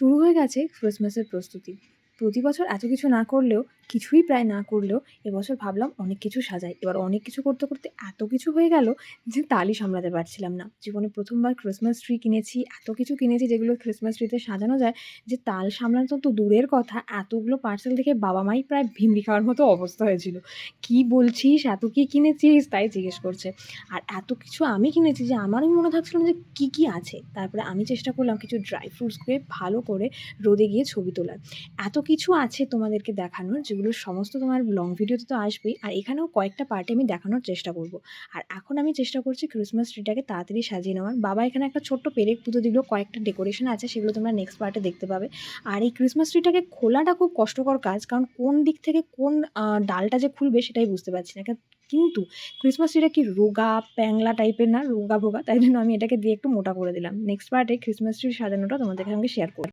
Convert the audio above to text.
শুরু হয়ে গেছে ক্রিসমাসের প্রস্তুতি। প্রতি বছর এত কিছু না করলেও, কিছুই প্রায় না করলেও এবছর ভাবলাম অনেক কিছু সাজাই। এবার অনেক কিছু করতে, করতে এত কিছু হয়ে গেল যে তালই সামলাতে পারছিলাম না। জীবনে ১ম বার ক্রিসমাস ট্রি কিনেছি, এত কিছু কিনেছি যেগুলো ক্রিসমাস ট্রিতে সাজানো যায়, যে তাল সামলানো তো দূরের কথা, এতগুলো পার্সেল দেখে বাবা-মাই প্রায় ভিমড়ি খাওয়ার মতো অবস্থা হয়েছিল। "কী বলছিস? এত কী কিনেছিস?" তাই জিজ্ঞেস করছে। আর এত কিছু আমি কিনেছি যে আমারই মনে থাকছিল না যে কী, কী আছে। তারপরে আমি চেষ্টা করলাম কিছু ড্রাই ফ্রুটসকে ভালো করে রোদে গিয়ে ছবি তোলার। এত কিছু আছে তোমাদেরকে দেখানোর, যেগুলো সমস্ত তোমার লং ভিডিওতে তো আসবেই। আর এখানেও কয়েকটা পার্টে আমি দেখানোর চেষ্টা করব। আর এখন আমি চেষ্টা করছি ক্রিসমাস ট্রিটাকে তাড়াতাড়ি সাজিয়ে নেওয়ার। বাবা এখানে একটা ছোট্ট পেরেক পুঁতে দিল, কয়েকটা ডেকোরেশন আছে, সেগুলো তোমরা নেক্সট পার্টে দেখতে পাবে। আর এই ক্রিসমাস ট্রিটাকে খোলাটা খুব কষ্টকর কাজ, কারণ কোন দিক থেকে কোন ডালটা যে খুলবে সেটাই বুঝতে পারছি না। কিন্তু ক্রিসমাস ট্রিটা কি রোগা প্যাংলা টাইপের না, রোগা ভোগা, তাই জন্য আমি এটাকে দিয়ে একটু মোটা করে দিলাম। নেক্সট পার্টে ক্রিসমাস ট্রি সাজানোটা তোমাদের সঙ্গে শেয়ার করব।